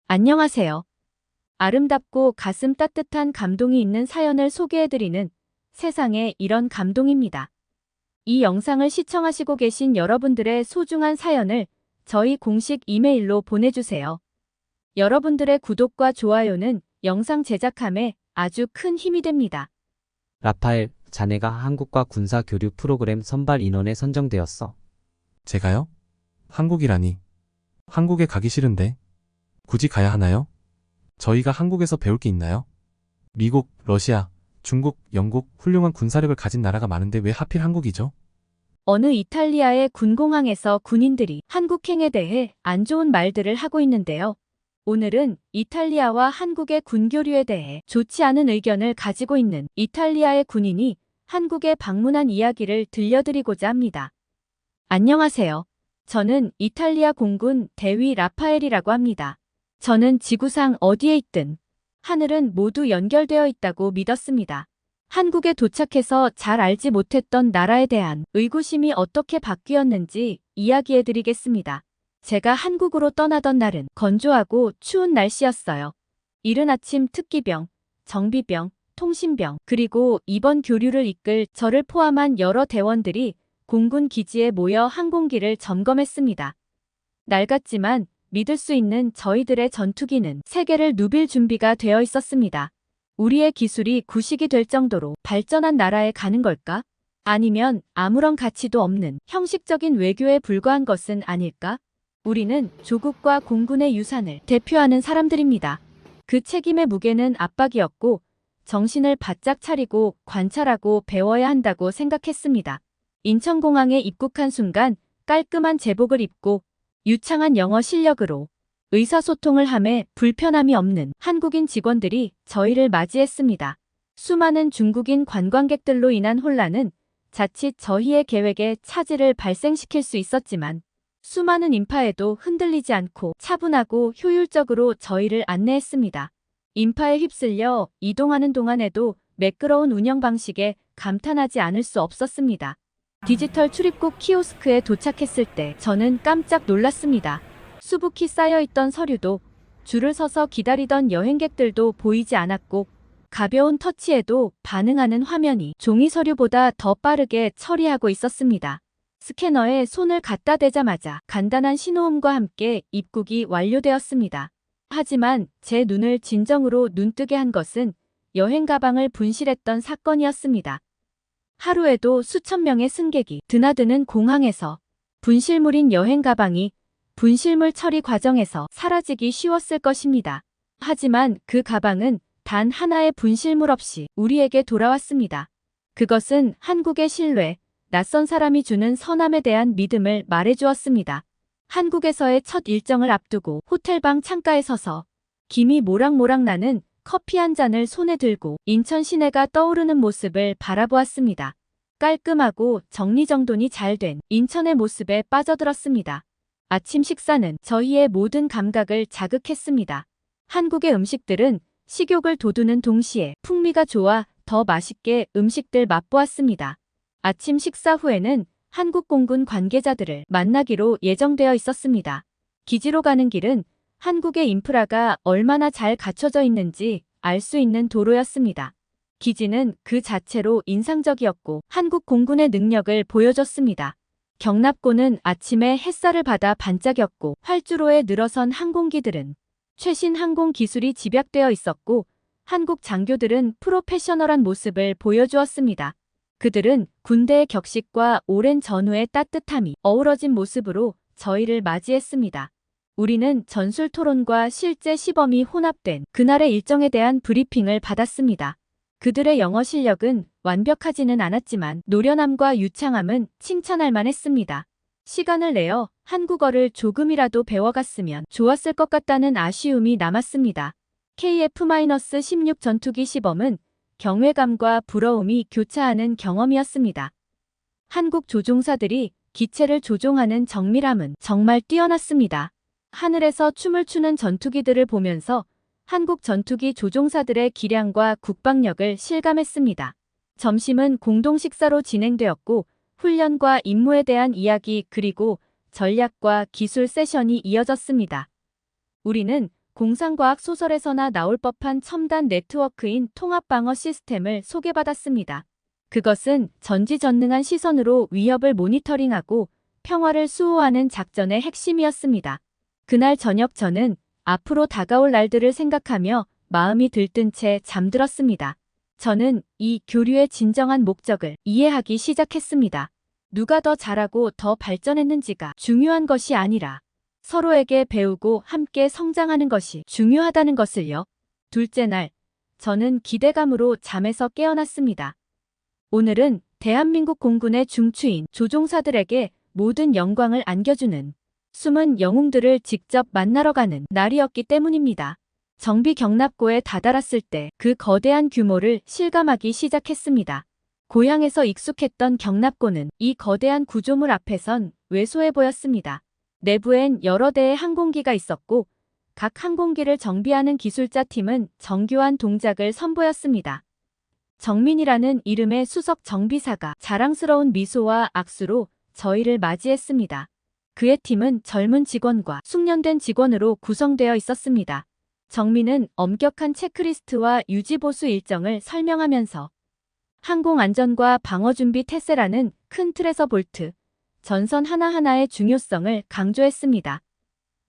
안녕하세요. 아름답고 가슴 따뜻한 감동이 있는 사연을 소개해드리는 세상에 이런 감동입니다. 이 영상을 시청하시고 계신 여러분들의 소중한 사연을 저희 공식 이메일로 보내주세요. 여러분들의 구독과 좋아요는 영상 제작함에 아주 큰 힘이 됩니다. 라파엘, 자네가 한국과 군사 교류 프로그램 선발 인원에 선정되었어. 제가요? 한국이라니. 한국에 가기 싫은데. 굳이 가야 하나요? 저희가 한국에서 배울 게 있나요? 미국, 러시아, 중국, 영국 훌륭한 군사력을 가진 나라가 많은데 왜 하필 한국이죠? 어느 이탈리아의 군공항에서 군인들이 한국행에 대해 안 좋은 말들을 하고 있는데요. 오늘은 이탈리아와 한국의 군교류에 대해 좋지 않은 의견을 가지고 있는 이탈리아의 군인이 한국에 방문한 이야기를 들려드리고자 합니다. 안녕하세요. 저는 이탈리아 공군 대위 라파엘이라고 합니다. 저는 지구상 어디에 있든 하늘은 모두 연결되어 있다고 믿었습니다. 한국에 도착해서 잘 알지 못했던 나라에 대한 의구심이 어떻게 바뀌었는지 이야기해드리겠습니다. 제가 한국으로 떠나던 날은 건조하고 추운 날씨였어요. 이른 아침 특기병, 정비병, 통신병, 그리고 이번 교류를 이끌 저를 포함한 여러 대원들이 공군 기지에 모여 항공기를 점검했습니다. 낡았지만 믿을 수 있는 저희들의 전투기는 세계를 누빌 준비가 되어 있었습니다. 우리의 기술이 구식이 될 정도로 발전한 나라에 가는 걸까? 아니면 아무런 가치도 없는 형식적인 외교에 불과한 것은 아닐까? 우리는 조국과 공군의 유산을 대표하는 사람들입니다. 그 책임의 무게는 압박이었고 정신을 바짝 차리고 관찰하고 배워야 한다고 생각했습니다. 인천공항에 입국한 순간 깔끔한 제복을 입고 유창한 영어 실력으로 의사소통을 함에 불편함이 없는 한국인 직원들이 저희를 맞이했습니다. 수많은 중국인 관광객들로 인한 혼란은 자칫 저희의 계획에 차질을 발생시킬 수 있었지만 수많은 인파에도 흔들리지 않고 차분하고 효율적으로 저희를 안내했습니다. 인파에 휩쓸려 이동하는 동안에도 매끄러운 운영 방식에 감탄하지 않을 수 없었습니다. 디지털 출입국 키오스크에 도착했을 때 저는 깜짝 놀랐습니다. 수북히 쌓여있던 서류도 줄을 서서 기다리던 여행객들도 보이지 않았고 가벼운 터치에도 반응하는 화면이 종이 서류보다 더 빠르게 처리하고 있었습니다. 스캐너에 손을 갖다 대자마자 간단한 신호음과 함께 입국이 완료되었습니다. 하지만 제 눈을 진정으로 눈뜨게 한 것은 여행 가방을 분실했던 사건이었습니다. 하루에도 수천 명의 승객이 드나드는 공항에서 분실물인 여행 가방이 분실물 처리 과정에서 사라지기 쉬웠을 것입니다. 하지만 그 가방은 단 하나의 분실물 없이 우리에게 돌아왔습니다. 그것은 한국의 신뢰, 낯선 사람이 주는 선함에 대한 믿음을 말해주었습니다. 한국에서의 첫 일정을 앞두고 호텔방 창가에 서서 김이 모락모락 나는 커피 한 잔을 손에 들고 인천 시내가 떠오르는 모습을 바라보았습니다. 깔끔하고 정리정돈이 잘 된 인천의 모습에 빠져들었습니다. 아침 식사는 저희의 모든 감각을 자극했습니다. 한국의 음식들은 식욕을 돋우는 동시에 풍미가 좋아 더 맛있게 음식들 맛보았습니다. 아침 식사 후에는 한국 공군 관계자들을 만나기로 예정되어 있었습니다. 기지로 가는 길은 한국의 인프라가 얼마나 잘 갖춰져 있는지 알 수 있는 도로였습니다. 기지는 그 자체로 인상적이었고 한국 공군의 능력을 보여줬습니다. 경납고는 아침에 햇살을 받아 반짝였고 활주로에 늘어선 항공기들은 최신 항공 기술이 집약되어 있었고 한국 장교들은 프로페셔널한 모습을 보여주었습니다. 그들은 군대의 격식과 오랜 전후의 따뜻함이 어우러진 모습으로 저희를 맞이했습니다. 우리는 전술 토론과 실제 시범이 혼합된 그날의 일정에 대한 브리핑을 받았습니다. 그들의 영어 실력은 완벽하지는 않았지만 노련함과 유창함은 칭찬할 만했습니다. 시간을 내어 한국어를 조금이라도 배워갔으면 좋았을 것 같다는 아쉬움이 남았습니다. KF-16 전투기 시범은 경외감과 부러움이 교차하는 경험이었습니다. 한국 조종사들이 기체를 조종하는 정밀함은 정말 뛰어났습니다. 하늘에서 춤을 추는 전투기들을 보면서 한국 전투기 조종사들의 기량과 국방력을 실감했습니다. 점심은 공동 식사로 진행되었고 훈련과 임무에 대한 이야기 그리고 전략과 기술 세션이 이어졌습니다. 우리는 공상과학 소설에서나 나올 법한 첨단 네트워크인 통합방어 시스템을 소개받았습니다. 그것은 전지전능한 시선으로 위협을 모니터링하고 평화를 수호하는 작전의 핵심이었습니다. 그날 저녁 저는 앞으로 다가올 날들을 생각하며 마음이 들뜬 채 잠들었습니다. 저는 이 교류의 진정한 목적을 이해하기 시작했습니다. 누가 더 잘하고 더 발전했는지가 중요한 것이 아니라 서로에게 배우고 함께 성장하는 것이 중요하다는 것을요. 둘째 날, 저는 기대감으로 잠에서 깨어났습니다. 오늘은 대한민국 공군의 중추인 조종사들에게 모든 영광을 안겨주는 숨은 영웅들을 직접 만나러 가는 날이었기 때문입니다. 정비 경납고에 다다랐을 때 그 거대한 규모를 실감하기 시작했습니다. 고향에서 익숙했던 경납고는 이 거대한 구조물 앞에선 왜소해 보였습니다. 내부엔 여러 대의 항공기가 있었고 각 항공기를 정비하는 기술자 팀은 정교한 동작을 선보였습니다. 정민이라는 이름의 수석 정비사가 자랑스러운 미소와 악수로 저희를 맞이했습니다. 그의 팀은 젊은 직원과 숙련된 직원으로 구성되어 있었습니다. 정민은 엄격한 체크리스트와 유지보수 일정을 설명하면서 항공안전과 방어준비 태세라는 큰 틀에서 볼트, 전선 하나하나의 중요성을 강조했습니다.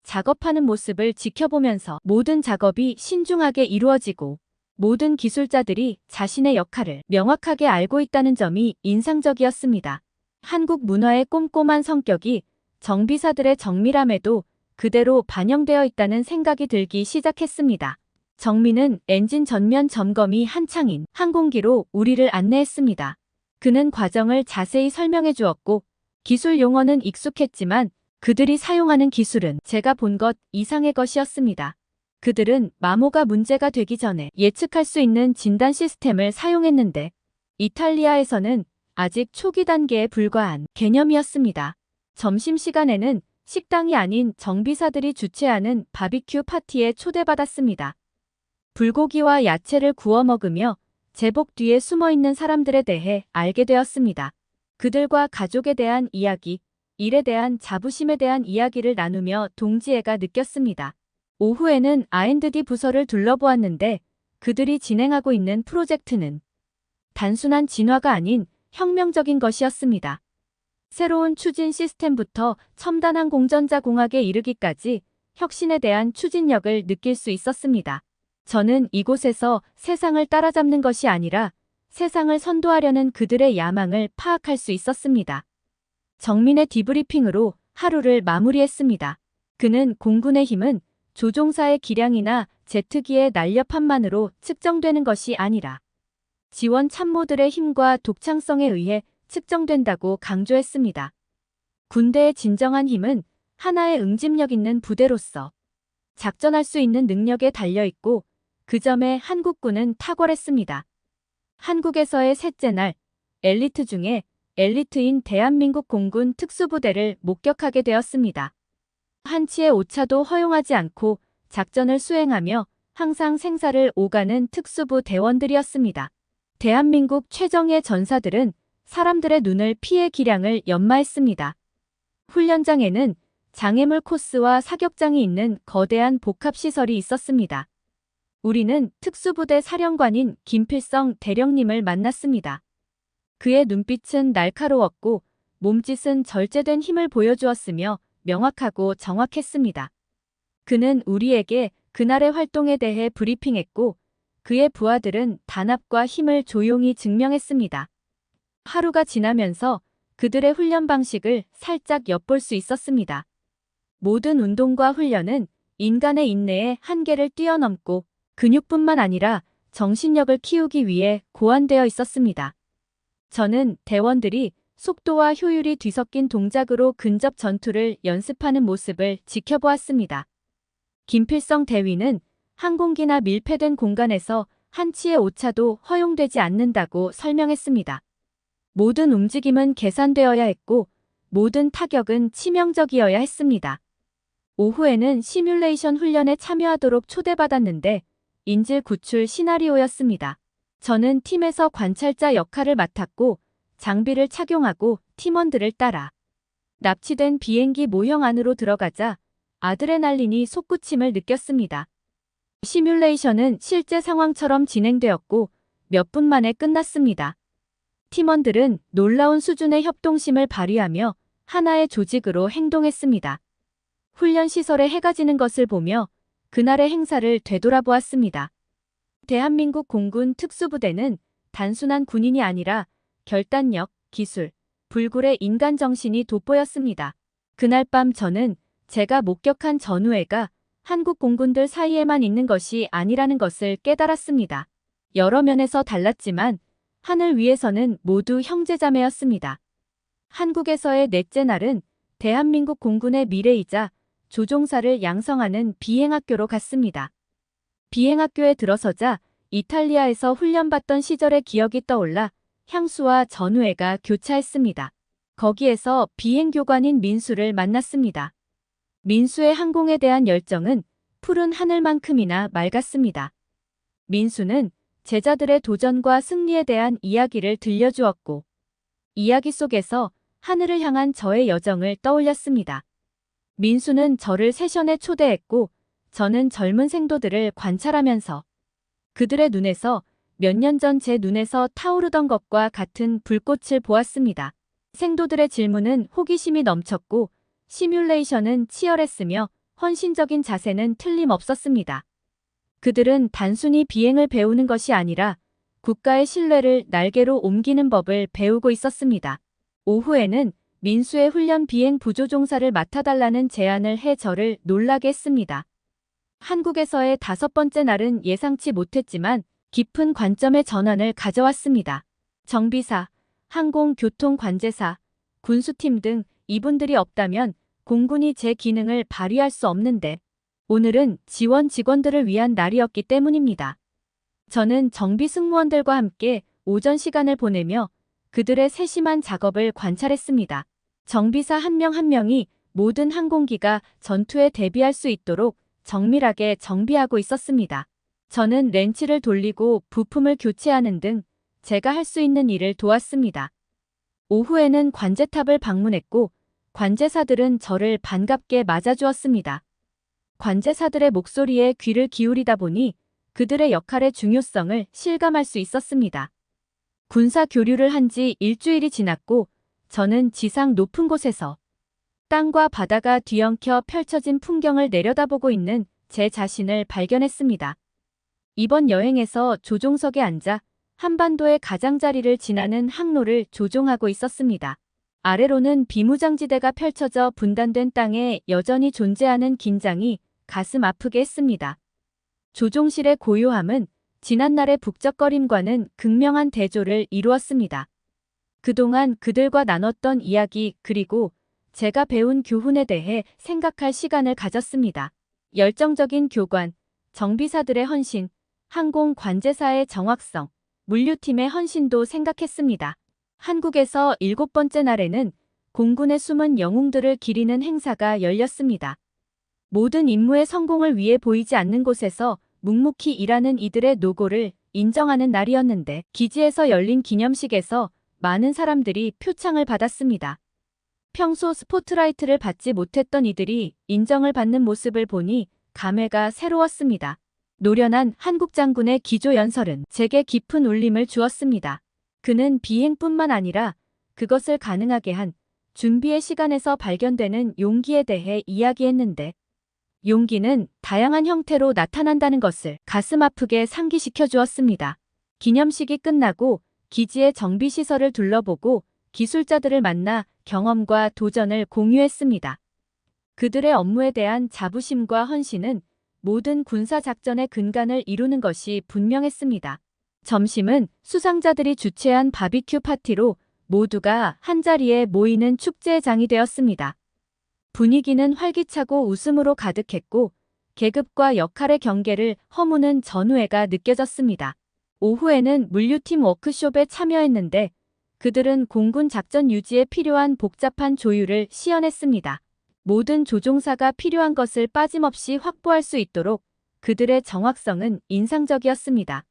작업하는 모습을 지켜보면서 모든 작업이 신중하게 이루어지고 모든 기술자들이 자신의 역할을 명확하게 알고 있다는 점이 인상적이었습니다. 한국 문화의 꼼꼼한 성격이 정비사들의 정밀함에도 그대로 반영되어 있다는 생각이 들기 시작했습니다. 정민은 엔진 전면 점검이 한창인 항공기로 우리를 안내했습니다. 그는 과정을 자세히 설명해 주었고 기술 용어는 익숙했지만 그들이 사용하는 기술은 제가 본 것 이상의 것이었습니다. 그들은 마모가 문제가 되기 전에 예측할 수 있는 진단 시스템을 사용했는데 이탈리아에서는 아직 초기 단계에 불과한 개념이었습니다. 점심시간에는 식당이 아닌 정비사들이 주최하는 바비큐 파티에 초대받았습니다. 불고기와 야채를 구워 먹으며 제복 뒤에 숨어있는 사람들에 대해 알게 되었습니다. 그들과 가족에 대한 이야기, 일에 대한 자부심에 대한 이야기를 나누며 동지애가 느꼈습니다. 오후에는 R&D 부서를 둘러보았는데 그들이 진행하고 있는 프로젝트는 단순한 진화가 아닌 혁명적인 것이었습니다. 새로운 추진 시스템부터 첨단 항공전자 공학에 이르기까지 혁신에 대한 추진력을 느낄 수 있었습니다. 저는 이곳에서 세상을 따라잡는 것이 아니라 세상을 선도하려는 그들의 야망을 파악할 수 있었습니다. 정민의 디브리핑으로 하루를 마무리했습니다. 그는 공군의 힘은 조종사의 기량이나 제트기의 날렵함만으로 측정되는 것이 아니라 지원 참모들의 힘과 독창성에 의해 측정된다고 강조했습니다. 군대의 진정한 힘은 하나의 응집력 있는 부대로서 작전할 수 있는 능력에 달려있고 그 점에 한국군은 탁월했습니다. 한국에서의 셋째 날, 엘리트 중에 엘리트인 대한민국 공군 특수부대를 목격하게 되었습니다. 한치의 오차도 허용하지 않고 작전을 수행하며 항상 생사를 오가는 특수부 대원들이었습니다. 대한민국 최정예 전사들은 사람들의 눈을 피해 기량을 연마했습니다. 훈련장에는 장애물 코스와 사격장이 있는 거대한 복합시설이 있었습니다. 우리는 특수부대 사령관인 김필성 대령님을 만났습니다. 그의 눈빛은 날카로웠고 몸짓은 절제된 힘을 보여주었으며 명확하고 정확했습니다. 그는 우리에게 그날의 활동에 대해 브리핑했고 그의 부하들은 단합과 힘을 조용히 증명했습니다. 하루가 지나면서 그들의 훈련 방식을 살짝 엿볼 수 있었습니다. 모든 운동과 훈련은 인간의 인내의 한계를 뛰어넘고 근육뿐만 아니라 정신력을 키우기 위해 고안되어 있었습니다. 저는 대원들이 속도와 효율이 뒤섞인 동작으로 근접 전투를 연습하는 모습을 지켜보았습니다. 김필성 대위는 항공기나 밀폐된 공간에서 한치의 오차도 허용되지 않는다고 설명했습니다. 모든 움직임은 계산되어야 했고 모든 타격은 치명적이어야 했습니다. 오후에는 시뮬레이션 훈련에 참여하도록 초대받았는데 인질 구출 시나리오였습니다. 저는 팀에서 관찰자 역할을 맡았고 장비를 착용하고 팀원들을 따라 납치된 비행기 모형 안으로 들어가자 아드레날린이 솟구침을 느꼈습니다. 시뮬레이션은 실제 상황처럼 진행되었고 몇 분 만에 끝났습니다. 팀원들은 놀라운 수준의 협동심을 발휘하며 하나의 조직으로 행동했습니다. 훈련 시설에 해가 지는 것을 보며 그날의 행사를 되돌아보았습니다. 대한민국 공군 특수부대는 단순한 군인이 아니라 결단력, 기술, 불굴의 인간 정신이 돋보였습니다. 그날 밤 저는 제가 목격한 전우회가 한국 공군들 사이에만 있는 것이 아니라는 것을 깨달았습니다. 여러 면에서 달랐지만 하늘 위에서는 모두 형제자매였습니다. 한국에서의 넷째 날은 대한민국 공군의 미래이자 조종사를 양성하는 비행학교로 갔습니다. 비행학교에 들어서자 이탈리아에서 훈련받던 시절의 기억이 떠올라 향수와 전우회가 교차했습니다. 거기에서 비행교관인 민수를 만났습니다. 민수의 항공에 대한 열정은 푸른 하늘만큼이나 맑았습니다. 민수는 제자들의 도전과 승리에 대한 이야기를 들려주었고, 이야기 속에서 하늘을 향한 저의 여정을 떠올렸습니다. 민수는 저를 세션에 초대했고, 저는 젊은 생도들을 관찰하면서 그들의 눈에서 몇 년 전 제 눈에서 타오르던 것과 같은 불꽃을 보았습니다. 생도들의 질문은 호기심이 넘쳤고, 시뮬레이션은 치열했으며 헌신적인 자세는 틀림없었습니다. 그들은 단순히 비행을 배우는 것이 아니라 국가의 신뢰를 날개로 옮기는 법을 배우고 있었습니다. 오후에는 민수의 훈련 비행 부조종사를 맡아달라는 제안을 해 저를 놀라게 했습니다. 한국에서의 5번째 날은 예상치 못했지만 깊은 관점의 전환을 가져왔습니다. 정비사, 항공교통관제사, 군수팀 등 이분들이 없다면 공군이 제 기능을 발휘할 수 없는데 오늘은 지원 직원들을 위한 날이었기 때문입니다. 저는 정비 승무원들과 함께 오전 시간을 보내며 그들의 세심한 작업을 관찰했습니다. 정비사 한 명 한 명이 모든 항공기가 전투에 대비할 수 있도록 정밀하게 정비하고 있었습니다. 저는 렌치를 돌리고 부품을 교체하는 등 제가 할 수 있는 일을 도왔습니다. 오후에는 관제탑을 방문했고 관제사들은 저를 반갑게 맞아주었습니다. 관제사들의 목소리에 귀를 기울이다 보니 그들의 역할의 중요성을 실감할 수 있었습니다. 군사 교류를 한 지 일주일이 지났고 저는 지상 높은 곳에서 땅과 바다가 뒤엉켜 펼쳐진 풍경을 내려다보고 있는 제 자신을 발견했습니다. 이번 여행에서 조종석에 앉아 한반도의 가장자리를 지나는 항로를 조종하고 있었습니다. 아래로는 비무장지대가 펼쳐져 분단된 땅에 여전히 존재하는 긴장이 가슴 아프게 했습니다. 조종실의 고요함은 지난날의 북적거림과는 극명한 대조를 이루었습니다. 그동안 그들과 나눴던 이야기 그리고 제가 배운 교훈에 대해 생각할 시간을 가졌습니다. 열정적인 교관, 정비사들의 헌신, 항공 관제사의 정확성, 물류팀의 헌신도 생각했습니다. 한국에서 7번째 날에는 공군의 숨은 영웅들을 기리는 행사가 열렸습니다. 모든 임무의 성공을 위해 보이지 않는 곳에서 묵묵히 일하는 이들의 노고를 인정하는 날이었는데 기지에서 열린 기념식에서 많은 사람들이 표창을 받았습니다. 평소 스포트라이트를 받지 못했던 이들이 인정을 받는 모습을 보니 감회가 새로웠습니다. 노련한 한국 장군의 기조연설은 제게 깊은 울림을 주었습니다. 그는 비행뿐만 아니라 그것을 가능하게 한 준비의 시간에서 발견되는 용기에 대해 이야기했는데 용기는 다양한 형태로 나타난다는 것을 가슴 아프게 상기시켜 주었습니다. 기념식이 끝나고 기지의 정비시설을 둘러보고 기술자들을 만나 경험과 도전을 공유했습니다. 그들의 업무에 대한 자부심과 헌신은 모든 군사작전의 근간을 이루는 것이 분명했습니다. 점심은 수상자들이 주최한 바비큐 파티로 모두가 한자리에 모이는 축제의 장이 되었습니다. 분위기는 활기차고 웃음으로 가득했고 계급과 역할의 경계를 허무는 전우회가 느껴졌습니다. 오후에는 물류팀 워크숍에 참여했는데 그들은 공군 작전 유지에 필요한 복잡한 조율을 시연했습니다. 모든 조종사가 필요한 것을 빠짐없이 확보할 수 있도록 그들의 정확성은 인상적이었습니다.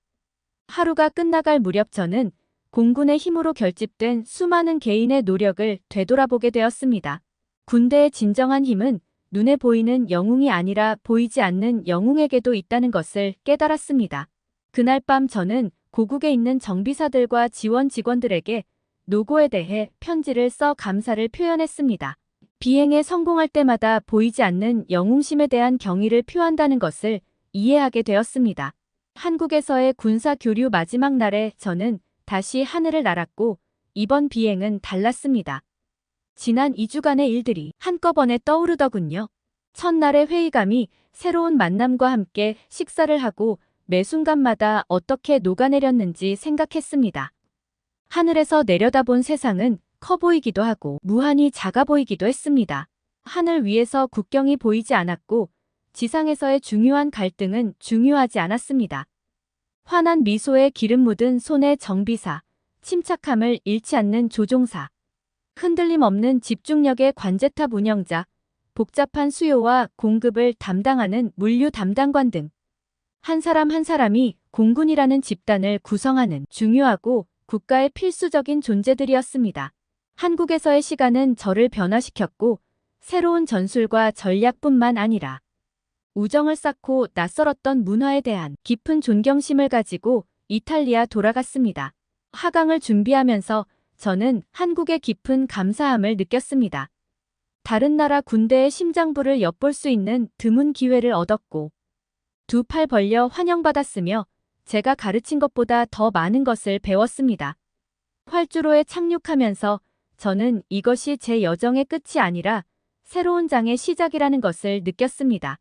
하루가 끝나갈 무렵 저는 공군의 힘으로 결집된 수많은 개인의 노력을 되돌아보게 되었습니다. 군대의 진정한 힘은 눈에 보이는 영웅이 아니라 보이지 않는 영웅에게도 있다는 것을 깨달았습니다. 그날 밤 저는 고국에 있는 정비사들과 지원 직원들에게 노고에 대해 편지를 써 감사를 표현했습니다. 비행에 성공할 때마다 보이지 않는 영웅심에 대한 경의를 표한다는 것을 이해하게 되었습니다. 한국에서의 군사 교류 마지막 날에 저는 다시 하늘을 날았고 이번 비행은 달랐습니다. 지난 2주간의 일들이 한꺼번에 떠오르더군요. 첫날의 회의감이 새로운 만남과 함께 식사를 하고 매 순간마다 어떻게 녹아내렸는지 생각했습니다. 하늘에서 내려다본 세상은 커 보이기도 하고 무한히 작아 보이기도 했습니다. 하늘 위에서 국경이 보이지 않았고 지상에서의 중요한 갈등은 중요하지 않았습니다. 환한 미소에 기름 묻은 손의 정비사, 침착함을 잃지 않는 조종사, 흔들림 없는 집중력의 관제탑 운영자, 복잡한 수요와 공급을 담당하는 물류 담당관 등 한 사람 한 사람이 공군이라는 집단을 구성하는 중요하고 국가의 필수적인 존재들이었습니다. 한국에서의 시간은 저를 변화시켰고 새로운 전술과 전략뿐만 아니라 우정을 쌓고 낯설었던 문화에 대한 깊은 존경심을 가지고 이탈리아 돌아갔습니다. 하강을 준비하면서 저는 한국의 깊은 감사함을 느꼈습니다. 다른 나라 군대의 심장부를 엿볼 수 있는 드문 기회를 얻었고 두 팔 벌려 환영받았으며 제가 가르친 것보다 더 많은 것을 배웠습니다. 활주로에 착륙하면서 저는 이것이 제 여정의 끝이 아니라 새로운 장의 시작이라는 것을 느꼈습니다.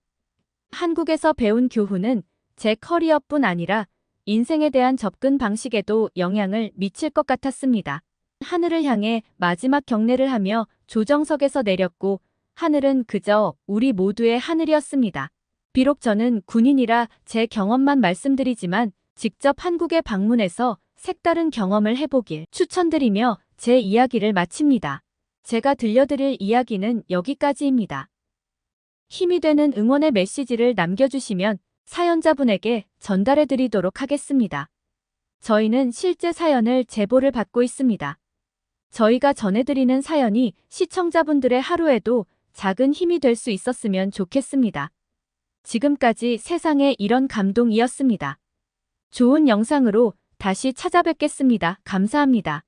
한국에서 배운 교훈은 제 커리어뿐 아니라 인생에 대한 접근 방식에도 영향을 미칠 것 같았습니다. 하늘을 향해 마지막 경례를 하며 조정석에서 내렸고 하늘은 그저 우리 모두의 하늘이었습니다. 비록 저는 군인이라 제 경험만 말씀드리지만 직접 한국에 방문해서 색다른 경험을 해보길 추천드리며 제 이야기를 마칩니다. 제가 들려드릴 이야기는 여기까지입니다. 힘이 되는 응원의 메시지를 남겨주시면 사연자분에게 전달해드리도록 하겠습니다. 저희는 실제 사연을 제보를 받고 있습니다. 저희가 전해드리는 사연이 시청자분들의 하루에도 작은 힘이 될 수 있었으면 좋겠습니다. 지금까지 세상에 이런 감동이었습니다. 좋은 영상으로 다시 찾아뵙겠습니다. 감사합니다.